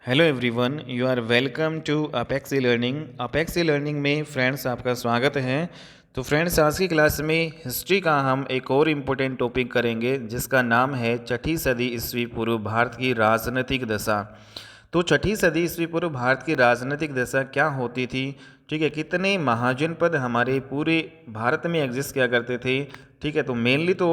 Hello everyone, you are welcome to Apex e learning. Apex e learning में friends आपका स्वागत है। तो फ्रेंड्स, आज की क्लास में हिस्ट्री का हम एक और इम्पोर्टेंट टॉपिक करेंगे जिसका नाम है छठी सदी ईस्वी पूर्व भारत की राजनीतिक दशा। तो छठी सदी ईस्वी पूर्व भारत की राजनीतिक दशा क्या होती थी, ठीक है, कितने महाजनपद हमारे पूरे भारत में एग्जिस्ट किया करते थे, ठीक है। तो मेनली तो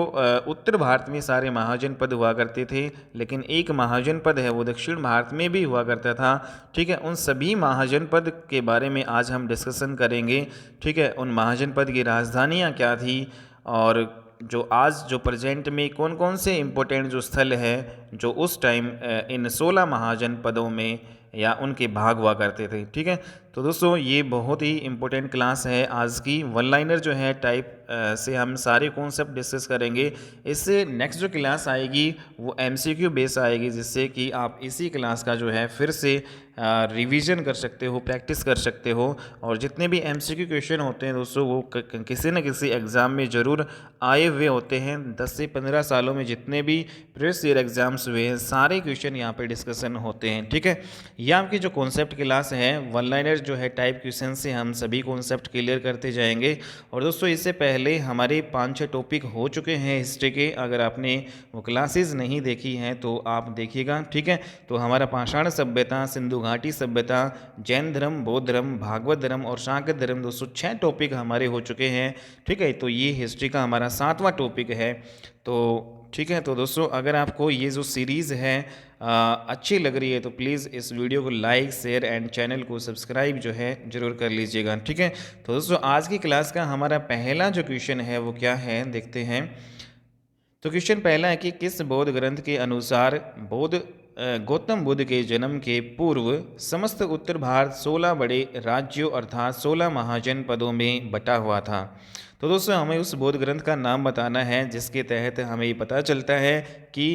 उत्तर भारत में सारे महाजनपद हुआ करते थे, लेकिन एक महाजनपद है वो दक्षिण भारत में भी हुआ करता था, ठीक है। उन सभी महाजनपद के बारे में आज हम डिस्कशन करेंगे, ठीक है। उन महाजनपद की राजधानियाँ क्या थी और जो आज जो प्रेजेंट में कौन कौन से इम्पोर्टेंट जो स्थल है जो उस टाइम इन 16 महाजनपदों में या उनके भाग हुआ करते थे, ठीक है। तो दोस्तों, ये बहुत ही इम्पोर्टेंट क्लास है आज की। वन लाइनर जो है टाइप से हम सारे कॉन्सेप्ट डिस्कस करेंगे। इससे नेक्स्ट जो क्लास आएगी वो एमसीक्यू बेस आएगी, जिससे कि आप इसी क्लास का जो है फिर से रिवीजन कर सकते हो, प्रैक्टिस कर सकते हो। और जितने भी एमसीक्यू क्वेश्चन होते हैं दोस्तों, वो किसी न किसी एग्ज़ाम में ज़रूर आए हुए होते हैं। 10 से 15 सालों में जितने भी प्रीवियस ईयर एग्जाम्स हुए हैं, सारे क्वेश्चन यहाँ पे डिस्कशन होते हैं, ठीक है। ये आपकी जो कॉन्सेप्ट क्लास है, वन लाइनर जो है टाइप क्वेश्चन से हम सभी कॉन्सेप्ट क्लियर करते जाएंगे। और दोस्तों, इससे पहले हमारे 5-6 टॉपिक हो चुके हैं हिस्ट्री के। अगर आपने वो क्लासेस नहीं देखी हैं तो आप देखिएगा, ठीक है। तो हमारा पाषाण सभ्यता, सिंधु घाटी सभ्यता, जैन धर्म, बौद्ध धर्म, भागवत धर्म और शाक्त धर्म, दोस्तों 6 टॉपिक हमारे हो चुके हैं, ठीक है। तो ये हिस्ट्री का हमारा 7वां टॉपिक है। तो ठीक है, तो दोस्तों अगर आपको ये जो सीरीज़ है अच्छी लग रही है तो प्लीज़ इस वीडियो को लाइक, शेयर एंड चैनल को सब्सक्राइब जो है ज़रूर कर लीजिएगा, ठीक है। तो दोस्तों, आज की क्लास का हमारा पहला जो क्वेश्चन है वो क्या है, देखते हैं। तो क्वेश्चन पहला है कि किस बौद्ध ग्रंथ के अनुसार गौतम बुद्ध के जन्म के पूर्व समस्त उत्तर भारत 16 बड़े राज्यों अर्थात 16 महाजनपदों में बटा हुआ था। तो दोस्तों, हमें उस बौद्ध ग्रंथ का नाम बताना है जिसके तहत हमें ये पता चलता है कि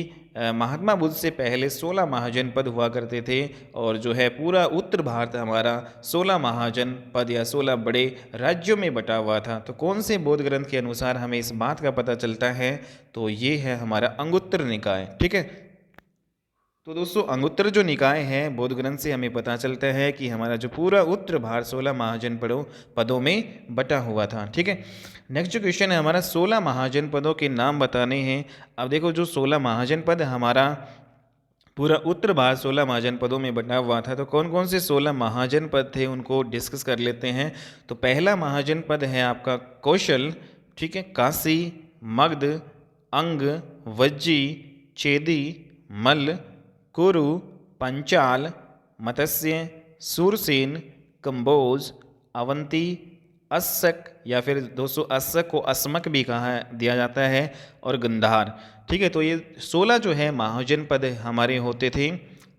महात्मा बुद्ध से पहले 16 महाजनपद हुआ करते थे और जो है पूरा उत्तर भारत हमारा 16 महाजनपद या 16 बड़े राज्यों में बटा हुआ था। तो कौन से बौद्ध ग्रंथ के अनुसार हमें इस बात का पता चलता है, तो ये है हमारा अंगुत्तर निकाय, ठीक है। तो दोस्तों, अंगुत्तर जो निकाय है बौद्ध ग्रंथ से हमें पता चलता है कि हमारा जो पूरा उत्तर भारत 16 महाजनपदों पदों में बटा हुआ था, ठीक है। नेक्स्ट जो क्वेश्चन है हमारा, 16 महाजनपदों के नाम बताने हैं। अब देखो, जो 16 महाजनपद हमारा पूरा उत्तर भारत 16 महाजनपदों में बटा हुआ था, तो कौन कौन से 16 महाजनपद थे उनको डिस्कस कर लेते हैं। तो पहला महाजनपद है आपका कौशल, ठीक है। काशी, मगध, अंग, वज्जी, चेदी, मल्ल, कुरु, पंचाल, मत्स्य, सूरसेन, कंबोज, अवंती, अस्सक या फिर दोस्तों अस्सक को अस्मक भी कहा दिया जाता है, और गंधार, ठीक है। तो ये 16 जो है महाजनपद हमारे होते थे,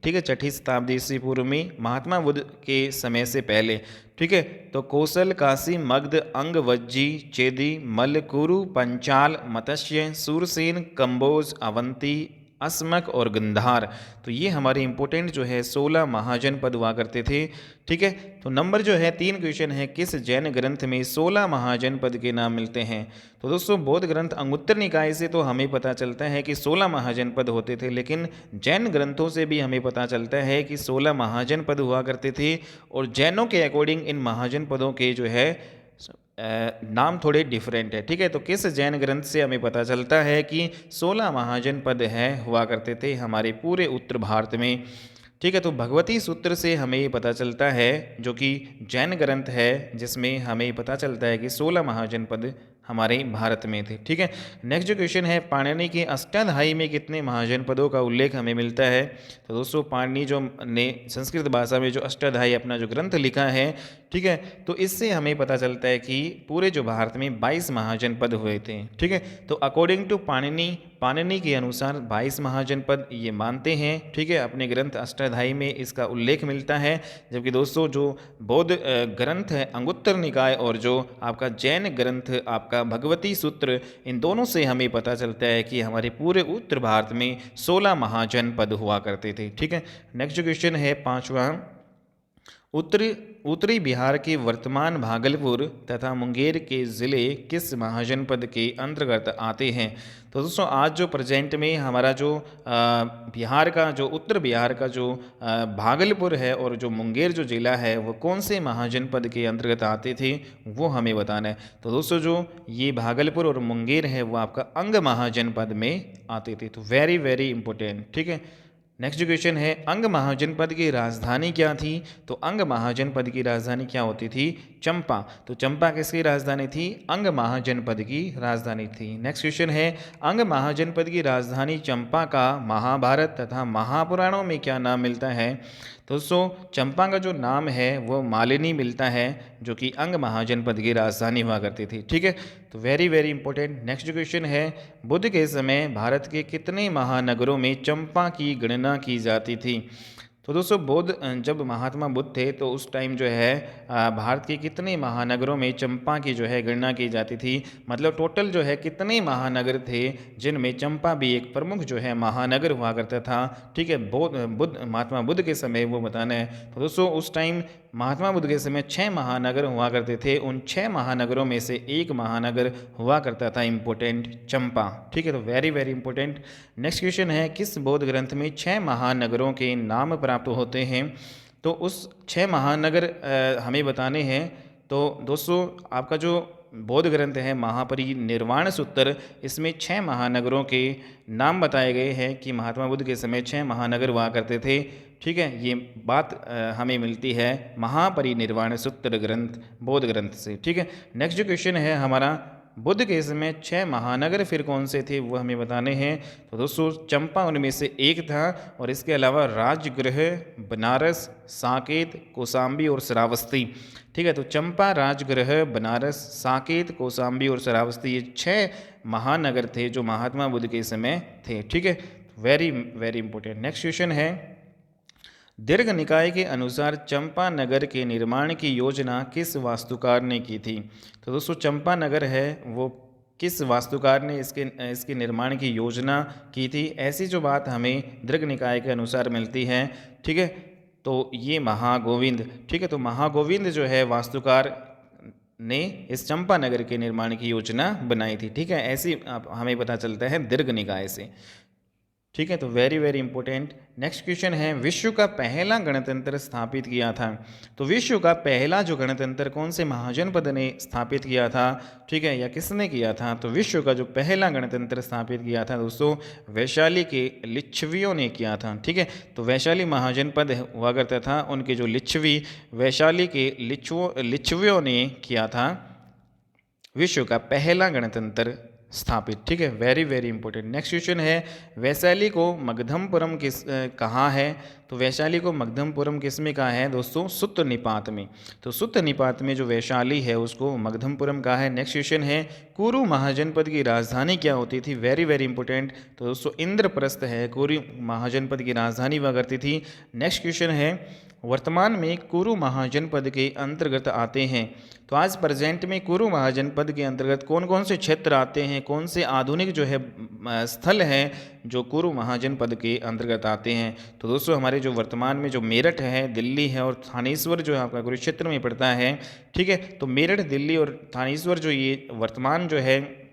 ठीक है, छठी शताब्दी ईस्वी पूर्व में महात्मा बुद्ध के समय से पहले, ठीक है। तो कौशल, काशी, मगध, अंग, वज्जी, चेदी, मल्ल, कुरु, पंचाल, मत्स्य, सूरसेन, कंबोज, अवंती, अस्मक और गंधार। तो ये हमारे इंपॉर्टेंट जो है 16 महाजनपद हुआ करते थे, ठीक है। तो नंबर जो है 3 क्वेश्चन है, किस जैन ग्रंथ में 16 महाजनपद के नाम मिलते हैं। तो दोस्तों, बौद्ध ग्रंथ अंगुत्तर निकाय से तो हमें पता चलता है कि 16 महाजनपद होते थे, लेकिन जैन ग्रंथों से भी हमें पता चलता है कि 16 महाजनपद हुआ करते थे। और जैनों के अकॉर्डिंग इन महाजनपदों के जो है नाम थोड़े डिफरेंट है, ठीक है। तो किस जैन ग्रंथ से हमें पता चलता है कि 16 महाजनपद है हुआ करते थे हमारे पूरे उत्तर भारत में, ठीक है। तो भगवती सूत्र से हमें ये पता चलता है, जो कि जैन ग्रंथ है, जिसमें हमें पता चलता है कि 16 महाजनपद हमारे भारत में थे, ठीक है। नेक्स्ट जो क्वेश्चन है, पाणिनि के अष्टाध्यायी में कितने महाजनपदों का उल्लेख हमें मिलता है। तो दोस्तों, पाणिनि जो ने संस्कृत भाषा में जो अष्टाध्यायी अपना जो ग्रंथ लिखा है, ठीक है, तो इससे हमें पता चलता है कि पूरे जो भारत में 22 महाजनपद हुए थे, ठीक है। तो अकॉर्डिंग टू पाणिनि के अनुसार 22 महाजनपद ये मानते हैं, ठीक है। अपने ग्रंथ अष्टाध्यायी में इसका उल्लेख मिलता है। जबकि दोस्तों, जो बौद्ध ग्रंथ है अंगुत्तर निकाय और जो आपका जैन ग्रंथ आपका भगवती सूत्र, इन दोनों से हमें पता चलता है कि हमारे पूरे उत्तर भारत में 16 महाजनपद हुआ करते थे, ठीक है। नेक्स्ट क्वेश्चन है 5वां, उत्तरी उत्तरी बिहार के वर्तमान भागलपुर तथा मुंगेर के ज़िले किस महाजनपद के अंतर्गत आते हैं? तो दोस्तों आज जो प्रेजेंट में हमारा जो बिहार का जो उत्तर बिहार का जो भागलपुर है और जो मुंगेर जो ज़िला है वो कौन से महाजनपद के अंतर्गत आते थे वो हमें बताना है। तो दोस्तों जो ये भागलपुर और मुंगेर है वो आपका अंग महाजनपद में आते थे। तो वेरी वेरी इंपॉर्टेंट, ठीक है। नेक्स्ट क्वेश्चन है अंग महाजनपद की राजधानी क्या थी? तो अंग महाजनपद की राजधानी क्या होती थी? चंपा। तो चंपा किसकी राजधानी थी? अंग महाजनपद की राजधानी थी। नेक्स्ट क्वेश्चन है अंग महाजनपद की राजधानी चंपा का महाभारत तथा महापुराणों में क्या नाम मिलता है? तो दोस्तों चंपा का जो नाम है वो मालिनी मिलता है, जो कि अंग महाजनपद की राजधानी हुआ करती थी, ठीक है। तो very very important. Next question है बुद्ध के समय भारत के कितने महानगरों में चंपा की गणना की जाती थी? तो दोस्तों जब महात्मा बुद्ध थे तो उस टाइम जो है भारत के कितने महानगरों में चंपा की जो है गणना की जाती थी, मतलब टोटल जो है कितने महानगर थे जिनमें चंपा भी एक प्रमुख जो है महानगर हुआ करता था, ठीक है। महात्मा बुद्ध के समय वो बताना है। तो दोस्तों उस टाइम महात्मा बुद्ध के समय 6 महानगर हुआ करते थे। उन 6 महानगरों में से एक महानगर हुआ करता था इम्पोर्टेंट चंपा, ठीक है। तो very very important. Next question है किस बौद्ध ग्रंथ में 6 महानगरों के नाम प्राप्त होते हैं? तो उस 6 महानगर हमें बताने हैं। तो दोस्तों आपका जो बौद्ध ग्रंथ है महापरिनिर्वाण सूत्र, इसमें 6 महानगरों के नाम बताए गए हैं कि महात्मा बुद्ध के समय 6 महानगर हुआ करते थे, ठीक है। ये बात हमें मिलती है महापरिनिर्वाण सूत्र ग्रंथ बौद्ध ग्रंथ से, ठीक है। नेक्स्ट जो क्वेश्चन है हमारा बुद्ध के समय 6 महानगर फिर कौन से थे वो हमें बताने हैं। तो दोस्तों चंपा उनमें से एक था और इसके अलावा राजगृह, बनारस, साकेत, कौशाम्बी और श्रावस्ती, ठीक है। तो चंपा, राजगृह, बनारस, साकेत, कौशाम्बी और श्रावस्ती ये 6 महानगर थे जो महात्मा बुद्ध के समय थे, ठीक है। Very very important. Next question है दीर्घ निकाय के अनुसार चंपा नगर के निर्माण की योजना किस वास्तुकार ने की थी? तो दोस्तों चंपा नगर है वो किस वास्तुकार ने इसके निर्माण की योजना की थी? ऐसी जो बात हमें दीर्घ निकाय के अनुसार मिलती है, ठीक है। तो ये महागोविंद, ठीक है। तो महागोविंद जो है वास्तुकार ने इस चंपा नगर के निर्माण की योजना बनाई थी, ठीक है। ऐसी हमें पता चलता है दीर्घ निकाय से, ठीक है। तो very very important. Next question है विश्व का पहला गणतंत्र स्थापित किया था? तो विश्व का पहला जो गणतंत्र कौन से महाजनपद ने स्थापित किया था, ठीक है, या किसने किया था? तो विश्व का जो पहला गणतंत्र स्थापित किया था दोस्तों वैशाली के लिच्छवियों ने किया था, ठीक है। तो वैशाली महाजनपद हुआ करता था, उनके जो लिच्छवी वैशाली के लिच्छवियों ने किया था विश्व का पहला गणतंत्र स्थापित, ठीक है। Very very important. Next question है वैशाली को मगधमपुरम किस कहाँ है? तो वैशाली को मगधमपुरम किस में कहा है दोस्तों? सुत्त निपात में। तो सुत्त निपात में जो वैशाली है उसको मगधमपुरम कहा है। नेक्स्ट क्वेश्चन है कुरु महाजनपद की राजधानी क्या होती थी? Very very important. तो दोस्तों इंद्रप्रस्थ है कुरु महाजनपद की राजधानी हुआ करती थी। नेक्स्ट क्वेश्चन है वर्तमान में कुरु महाजनपद के अंतर्गत आते हैं। तो आज प्रेजेंट में कुरु महाजनपद के अंतर्गत कौन कौन से क्षेत्र आते हैं, कौन से आधुनिक जो है स्थल हैं जो कुरु महाजनपद के अंतर्गत आते हैं? तो दोस्तों हमारे जो वर्तमान में जो मेरठ है, दिल्ली है और थानेश्वर जो है आपका कुरुक्षेत्र में पड़ता है, ठीक है। तो मेरठ, दिल्ली और थानेश्वर जो ये वर्तमान जो है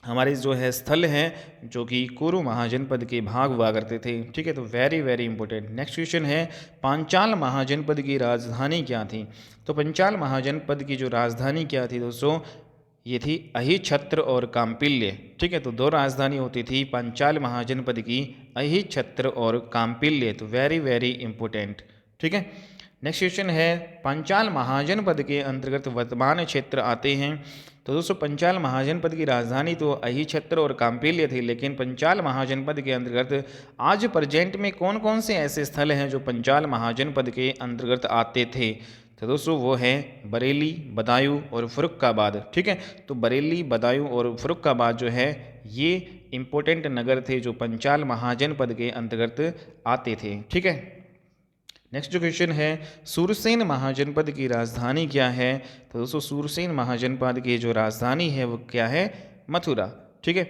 हमारे जो है स्थल हैं जो कि कुरु महाजनपद के भाग हुआ करते थे, ठीक है। तो very very important. Next question है पांचाल महाजनपद की राजधानी क्या थी? तो पंचाल महाजनपद की जो राजधानी क्या थी दोस्तों? ये थी अहिछत्र और काम्पिल्य, ठीक है। तो 2 राजधानी होती थी पांचाल महाजनपद की, अहिछत्र और काम्पिल्य। तो वेरी वेरी इंपॉर्टेंट, ठीक है। नेक्स्ट क्वेश्चन है पंचाल महाजनपद के अंतर्गत वर्तमान क्षेत्र आते हैं। तो दोस्तों पंचाल महाजनपद की राजधानी तो अहिछत्र और काम्पिल्य थी, लेकिन पंचाल महाजनपद के अंतर्गत आज प्रेजेंट में कौन कौन से ऐसे स्थल हैं जो पंचाल महाजनपद के अंतर्गत आते थे? तो दोस्तों वो है बरेली, बदायूं और फर्रुखाबाद, ठीक है। तो बरेली, बदायूं और फर्रुखाबाद जो है ये इंपॉर्टेंट नगर थे जो पंचाल महाजनपद के अंतर्गत आते थे, ठीक है। नेक्स्ट जो क्वेश्चन है सूरसेन महाजनपद की राजधानी क्या है? तो दोस्तों सूरसेन महाजनपद की जो राजधानी है वो क्या है? मथुरा, ठीक है।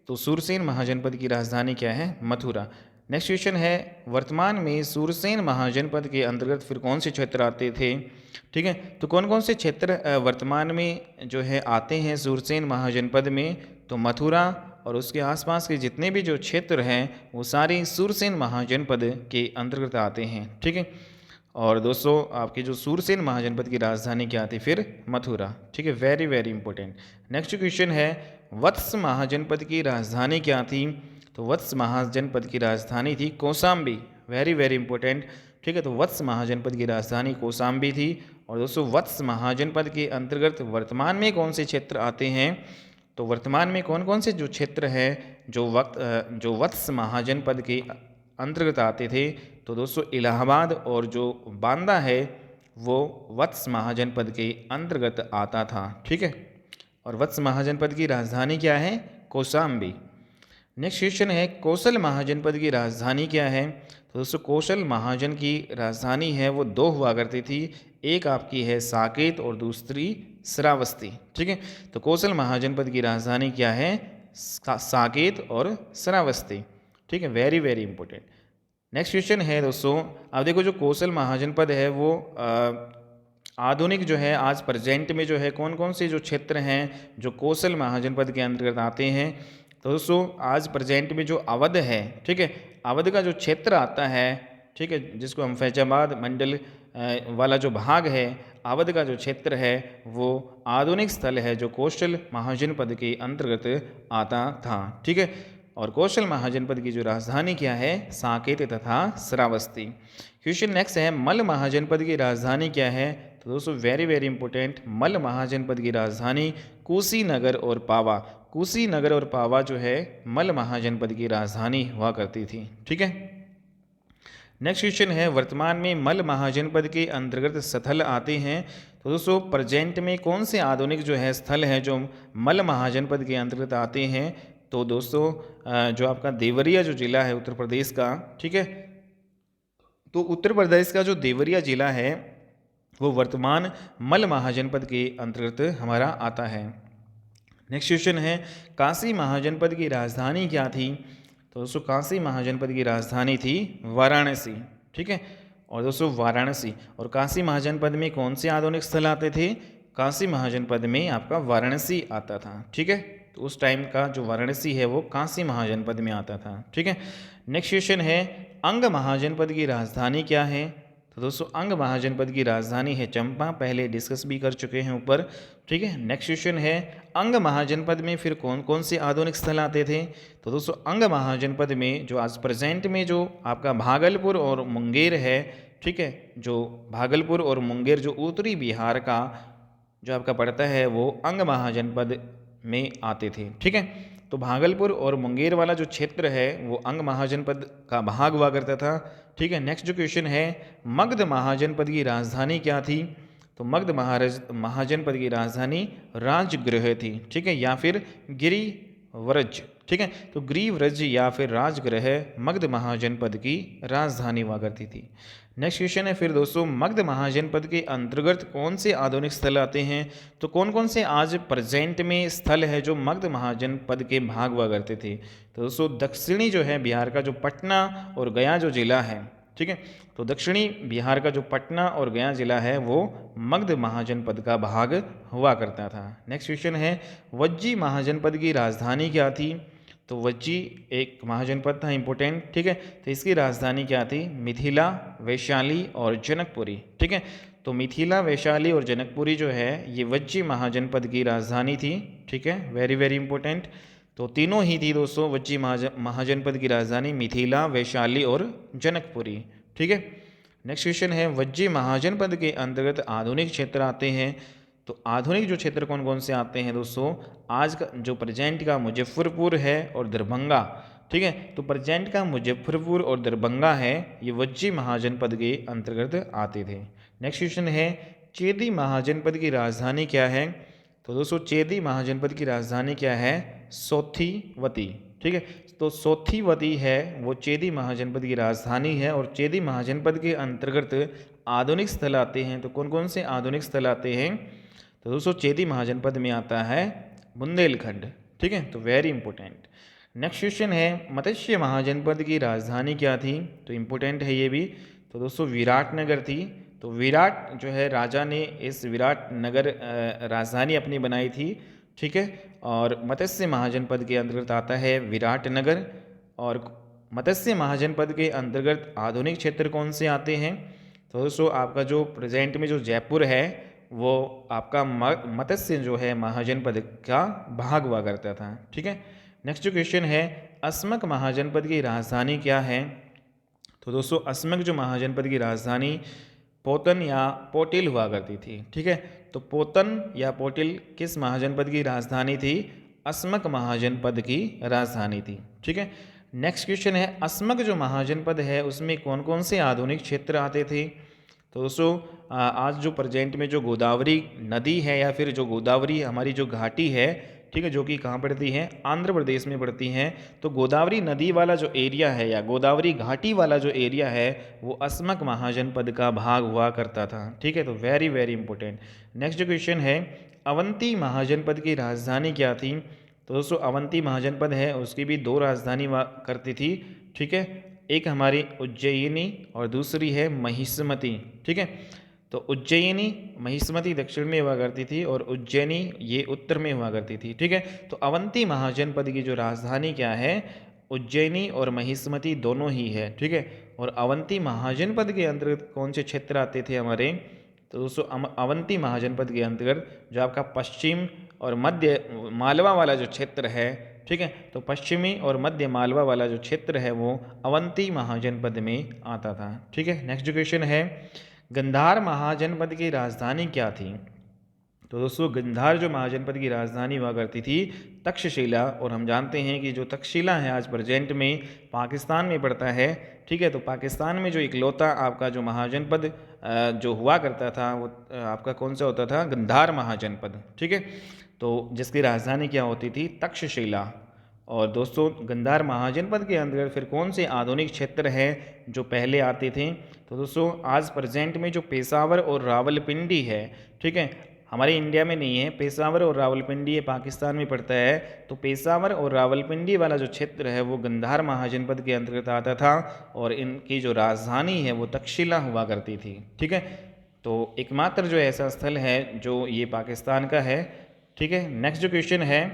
तो सूरसेन महाजनपद की राजधानी क्या है? मथुरा। नेक्स्ट क्वेश्चन है वर्तमान में सूरसेन महाजनपद के अंतर्गत फिर कौन से क्षेत्र आते थे। ठीक है, तो कौन कौन से क्षेत्र वर्तमान में जो है आते हैं सूरसेन महाजनपद में, तो मथुरा और उसके आसपास के जितने भी जो क्षेत्र हैं वो सारे सूरसेन महाजनपद के अंतर्गत आते हैं। ठीक है, और दोस्तों आपके जो सूरसेन महाजनपद की राजधानी क्या थी, फिर मथुरा। ठीक है, very very important. Next question है वत्स महाजनपद की राजधानी क्या थी, तो वत्स महाजनपद की राजधानी थी कौशाम्बी। Very very important. ठीक है, तो वत्स महाजनपद की राजधानी कौशाम्बी थी। और दोस्तों वत्स महाजनपद के अंतर्गत वर्तमान में कौन से क्षेत्र आते हैं, तो वर्तमान में कौन कौन से जो क्षेत्र हैं जो वत्स महाजनपद के अंतर्गत आते थे, तो दोस्तों इलाहाबाद और जो बांदा है वो वत्स महाजनपद के अंतर्गत आता था। ठीक है, और वत्स महाजनपद की राजधानी क्या है, कौशाम्बी। नेक्स्ट क्वेश्चन है कौशल महाजनपद की राजधानी क्या है, तो दोस्तों कौशल महाजन की राजधानी है वो दो हुआ करती थी, एक आपकी है साकेत और दूसरी श्रावस्ती। ठीक है, तो कौशल महाजनपद की राजधानी क्या है, साकेत और श्रावस्ती। ठीक है, very very important. Next question है दोस्तों, अब देखो जो कौशल महाजनपद है वो आधुनिक जो है आज प्रेजेंट में जो है कौन कौन से जो क्षेत्र हैं जो कौशल महाजनपद के अंतर्गत आते हैं, तो दोस्तों आज प्रेजेंट में जो अवध है, ठीक है, अवध का जो क्षेत्र आता है, ठीक है, जिसको हम फैजाबाद मंडल वाला जो भाग है, अवध का जो क्षेत्र है वो आधुनिक स्थल है जो कौशल महाजनपद के अंतर्गत आता था। ठीक है, और कौशल महाजनपद की जो राजधानी क्या है, साकेत तथा श्रावस्ती। क्वेश्चन नेक्स्ट है मल्ल महाजनपद की राजधानी क्या है, तो दोस्तों वेरी वेरी इंपॉर्टेंट, मल्ल महाजनपद की राजधानी कुशीनगर और पावा। कुशीनगर और पावा जो है मल्ल महाजनपद की राजधानी हुआ करती थी। ठीक है, नेक्स्ट क्वेश्चन है वर्तमान में मल्ल महाजनपद के अंतर्गत स्थल आते हैं, तो दोस्तों प्रेजेंट में कौन से आधुनिक जो है स्थल हैं जो मल्ल महाजनपद के अंतर्गत आते हैं, तो दोस्तों जो आपका देवरिया जो जिला है उत्तर प्रदेश का, ठीक है, तो उत्तर प्रदेश का जो देवरिया जिला है वो वर्तमान मल्ल महाजनपद के अंतर्गत हमारा आता है। नेक्स्ट क्वेश्चन है काशी महाजनपद की राजधानी क्या थी, तो दोस्तों काशी महाजनपद की राजधानी थी वाराणसी। ठीक है, और दोस्तों वाराणसी और काशी महाजनपद में कौन से आधुनिक स्थल आते थे, काशी महाजनपद में आपका वाराणसी आता था। ठीक है, तो उस टाइम का जो वाराणसी है वो काशी महाजनपद में आता था। ठीक है, नेक्स्ट क्वेश्चन है अंग महाजनपद की राजधानी क्या है, तो दोस्तों अंग महाजनपद की राजधानी है चंपा, पहले डिस्कस भी कर चुके हैं ऊपर। ठीक है, नेक्स्ट क्वेश्चन है अंग महाजनपद में फिर कौन कौन से आधुनिक स्थल आते थे, तो दोस्तों अंग महाजनपद में जो आज प्रेजेंट में जो आपका भागलपुर और मुंगेर है, ठीक है, जो भागलपुर और मुंगेर जो उत्तरी बिहार का जो आपका पड़ता है वो अंग महाजनपद में आते थे। ठीक है, तो भागलपुर और मुंगेर वाला जो क्षेत्र है वो अंग महाजनपद का भाग हुआ करता था। ठीक है, नेक्स्ट जो क्वेश्चन है मगध महाजनपद की राजधानी क्या थी, तो मगध महाजनपद की राजधानी राजगृह थी। ठीक है, या फिर गिरिव्रज। ठीक है, तो गिरिव्रज या फिर राजगृह मगध महाजनपद की राजधानी हुआ करती थी। नेक्स्ट क्वेश्चन है फिर दोस्तों मगध महाजनपद के अंतर्गत कौन से आधुनिक स्थल आते हैं, तो कौन कौन से आज प्रेजेंट में स्थल है जो मगध महाजनपद के भाग हुआ करते थे, तो दोस्तों दक्षिणी जो है बिहार का जो पटना और गया जो जिला है, ठीक है, तो दक्षिणी बिहार का जो पटना और गया जिला है वो मगध महाजनपद का भाग हुआ करता था। नेक्स्ट क्वेश्चन है वज्जी महाजनपद की राजधानी क्या थी, तो वज्जी एक महाजनपद था इंपॉर्टेंट। ठीक है, तो इसकी राजधानी क्या थी, मिथिला, वैशाली और जनकपुरी। ठीक है, तो मिथिला, वैशाली और जनकपुरी जो है ये वज्जी महाजनपद की राजधानी थी। ठीक है, वेरी वेरी इंपॉर्टेंट, तो तीनों ही थी दोस्तों वज्जी महाजनपद की राजधानी मिथिला, वैशाली और जनकपुरी। ठीक है, नेक्स्ट क्वेश्चन है वज्जी महाजनपद के अंतर्गत आधुनिक क्षेत्र आते हैं, तो आधुनिक जो क्षेत्र कौन कौन से आते हैं दोस्तों, आज का जो प्रेजेंट का मुजफ्फरपुर है और दरभंगा। ठीक है, तो प्रेजेंट का मुजफ्फरपुर और दरभंगा है ये वज्जी महाजनपद के अंतर्गत आते थे। नेक्स्ट क्वेश्चन है चेदी महाजनपद की राजधानी क्या है, तो दोस्तों चेदी महाजनपद की राजधानी क्या है, सोथीवती। ठीक है, तो सोथीवती है वो चेदी महाजनपद की राजधानी है, और चेदी महाजनपद के अंतर्गत आधुनिक स्थल आते हैं, तो कौन कौन से आधुनिक स्थल आते हैं, तो दोस्तों चेदी महाजनपद में आता है बुंदेलखंड। ठीक है, तो वेरी इंपॉर्टेंट। नेक्स्ट क्वेश्चन है मत्स्य महाजनपद की राजधानी क्या थी? तो इम्पोर्टेंट है ये भी। तो दोस्तों विराटनगर थी। तो विराट जो है राजा ने इस विराटनगर राजधानी अपनी बनाई थी, ठीक है। और मत्स्य महाजनपद के अंतर्गत आता है विराटनगर। और मत्स्य महाजनपद के अंतर्गत आधुनिक क्षेत्र कौन से आते हैं? तो दोस्तों आपका जो प्रेजेंट में जो जयपुर है वो आपका मत्स्य जो है महाजनपद का भाग हुआ करता था, ठीक है। नेक्स्ट जो क्वेश्चन है अस्मक महाजनपद की राजधानी क्या है? तो दोस्तों अस्मक जो महाजनपद की राजधानी पोतन या पोटिल हुआ करती थी, ठीक है। तो पोतन या पोटिल किस महाजनपद की राजधानी थी? अस्मक महाजनपद की राजधानी थी, ठीक है। नेक्स्ट क्वेश्चन है अस्मक जो महाजनपद है उसमें कौन कौन से आधुनिक क्षेत्र आते थे? तो दोस्तों आज जो प्रेजेंट में जो गोदावरी नदी है या फिर जो गोदावरी हमारी जो घाटी है, ठीक है, जो कि कहाँ पड़ती है? आंध्र प्रदेश में पड़ती हैं। तो गोदावरी नदी वाला जो एरिया है या गोदावरी घाटी वाला जो एरिया है वो अस्मक महाजनपद का भाग हुआ करता था, ठीक है। तो वेरी वेरी इंपॉर्टेंट। नेक्स्ट जो क्वेश्चन है अवंती महाजनपद की राजधानी क्या थी? तो दोस्तों अवंती महाजनपद है उसकी भी दो राजधानी हुआ करती थी, ठीक है। एक हमारी उज्जयिनी और दूसरी है महिष्मती, ठीक है। तो उज्जयिनी महिष्मती दक्षिण में हुआ करती थी और उज्जैनी ये उत्तर में हुआ करती थी, ठीक है। तो अवंती महाजनपद की जो राजधानी क्या है? उज्जैनी और महिष्मती दोनों ही है, ठीक है। और अवंती महाजनपद के अंतर्गत कौन से क्षेत्र आते थे हमारे? तो दोस्तों अवंती महाजनपद के अंतर्गत जो आपका पश्चिम और मध्य मालवा वाला जो क्षेत्र है, ठीक है। तो पश्चिमी और मध्य मालवा वाला जो क्षेत्र है वो अवंती महाजनपद में आता था, ठीक है। नेक्स्ट क्वेश्चन है गंधार महाजनपद की राजधानी क्या थी? तो दोस्तों गंधार जो महाजनपद की राजधानी हुआ करती थी तक्षशिला। और हम जानते हैं कि जो तक्षशिला है आज प्रेजेंट में पाकिस्तान में पड़ता है, ठीक है। तो पाकिस्तान में जो इकलौता आपका जो महाजनपद जो हुआ करता था वो आपका कौन सा होता था? गंधार महाजनपद, ठीक है। तो जिसकी राजधानी क्या होती थी? तक्षशिला। और दोस्तों गंधार महाजनपद के अंतर्गत फिर कौन से आधुनिक क्षेत्र हैं जो पहले आते थे? तो दोस्तों आज प्रेजेंट में जो पेशावर और रावलपिंडी है, ठीक है, हमारे इंडिया में नहीं है। पेशावर और रावलपिंडी ये पाकिस्तान में पड़ता है। तो पेशावर और रावलपिंडी वाला जो क्षेत्र है वो गंधार महाजनपद के अंतर्गत आता था और इनकी जो राजधानी है वो तक्षशिला हुआ करती थी, ठीक है। तो एकमात्र जो ऐसा स्थल है जो ये पाकिस्तान का है, ठीक है। नेक्स्ट जो क्वेश्चन है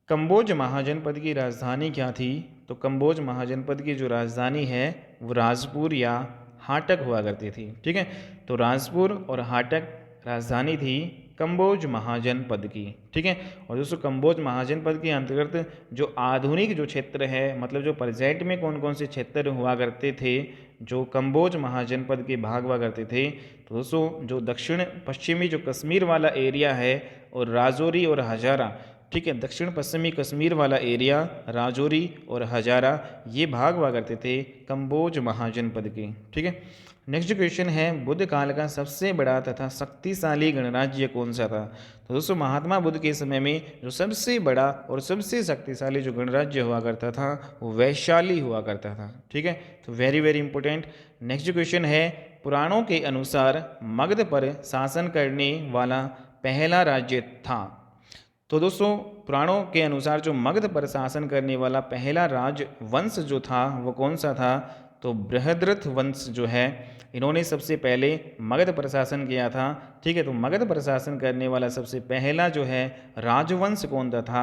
कंबोज महाजनपद की राजधानी क्या थी? तो कंबोज महाजनपद की जो राजधानी है वो राजपुर या हाटक हुआ करती थी, ठीक है। तो राजपुर और हाटक राजधानी थी कंबोज महाजनपद की, ठीक है। और दोस्तों कंबोज महाजनपद के अंतर्गत जो आधुनिक जो क्षेत्र है मतलब जो प्रेजेंट में कौन कौन से क्षेत्र हुआ करते थे जो कंबोज महाजनपद के भाग हुआ करते थे? तो दोस्तों जो दक्षिण पश्चिमी जो कश्मीर वाला एरिया है और राजौरी और हजारा, ठीक है, दक्षिण पश्चिमी कश्मीर वाला एरिया राजौरी और हजारा ये भाग हुआ करते थे कंबोज महाजनपद के, ठीक है। नेक्स्ट क्वेश्चन है बुद्ध काल का सबसे बड़ा तथा शक्तिशाली गणराज्य कौन सा था? तो दोस्तों महात्मा बुद्ध के समय में जो सबसे बड़ा और सबसे शक्तिशाली जो गणराज्य हुआ करता था वो वैशाली हुआ करता था, ठीक है। तो very very important. Next question है पुराणों के अनुसार मगध पर शासन करने वाला पहला राज्य था। तो दोस्तों पुराणों के अनुसार जो मगध पर शासन करने वाला पहला राजवंश जो था वो कौन सा था? तो बृहद्रथ वंश जो है इन्होंने सबसे पहले मगध पर शासन किया था, ठीक है। तो मगध पर शासन करने वाला सबसे पहला जो है राजवंश कौन सा था?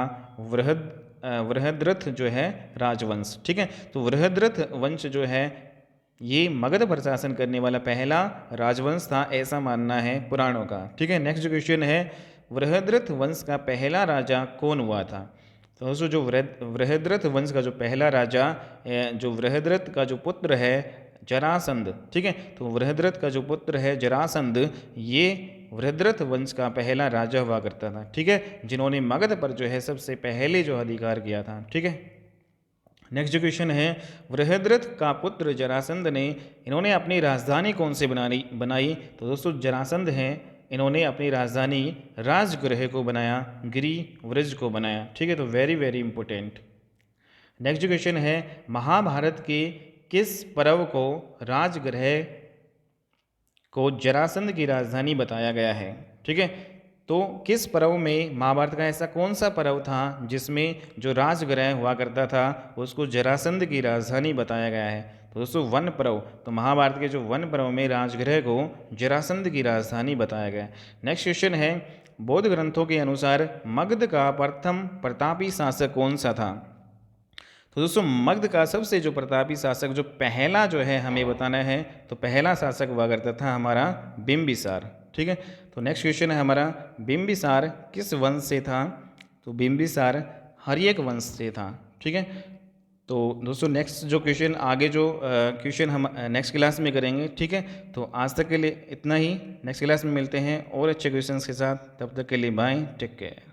बृहद्रथ जो है राजवंश, ठीक है। तो बृहद्रथ वंश जो है ये मगध पर शासन करने वाला पहला राजवंश था ऐसा मानना है पुराणों का, ठीक है। नेक्स्ट क्वेश्चन है बृहद्रथ वंश का पहला राजा कौन हुआ था? तो दोस्तों जो बृहद्रथ वंश का जो पहला राजा जो बृहद्रथ का जो पुत्र है जरासंध, ठीक है। तो बृहद्रथ का जो पुत्र है जरासंध ये बृहद्रथ वंश का पहला राजा हुआ करता था, ठीक है, जिन्होंने मगध पर जो है सबसे पहले जो अधिकार किया था, ठीक है। नेक्स्ट क्वेश्चन है बृहद्रथ का पुत्र जरासंध ने इन्होंने अपनी राजधानी कौन से बनाई? तो दोस्तों जरासंध हैं इन्होंने अपनी राजधानी राजगृह को बनाया, गिरिव्रज को बनाया, ठीक है। तो very very important. Next question है महाभारत के किस पर्व को राजगृह को जरासंध की राजधानी बताया गया है? ठीक है, तो किस पर्व में महाभारत का ऐसा कौन सा पर्व था जिसमें जो राजगृह हुआ करता था उसको जरासंध की राजधानी बताया गया है? तो दोस्तों वन पर्व, तो महाभारत के जो वन पर्व में राजगृह को जरासंध की राजधानी बताया गया है। नेक्स्ट क्वेश्चन है, बौद्ध ग्रंथों के अनुसार मगध का प्रथम प्रतापी शासक कौन सा था? तो दोस्तों मगध का सबसे जो प्रतापी शासक जो पहला जो है हमें बताना है, तो पहला शासक हुआ करता था हमारा बिंबिसार। ठीक है, तो नेक्स्ट क्वेश्चन है हमारा, बिंबिसार किस वंश से था? तो बिंबिसार हर्यक वंश से था। ठीक है, तो दोस्तों नेक्स्ट जो क्वेश्चन आगे जो क्वेश्चन हम नेक्स्ट क्लास में करेंगे। ठीक है, तो आज तक के लिए इतना ही, नेक्स्ट क्लास में मिलते हैं और अच्छे क्वेश्चंस के साथ। तब तक के लिए बाय, टेक केयर।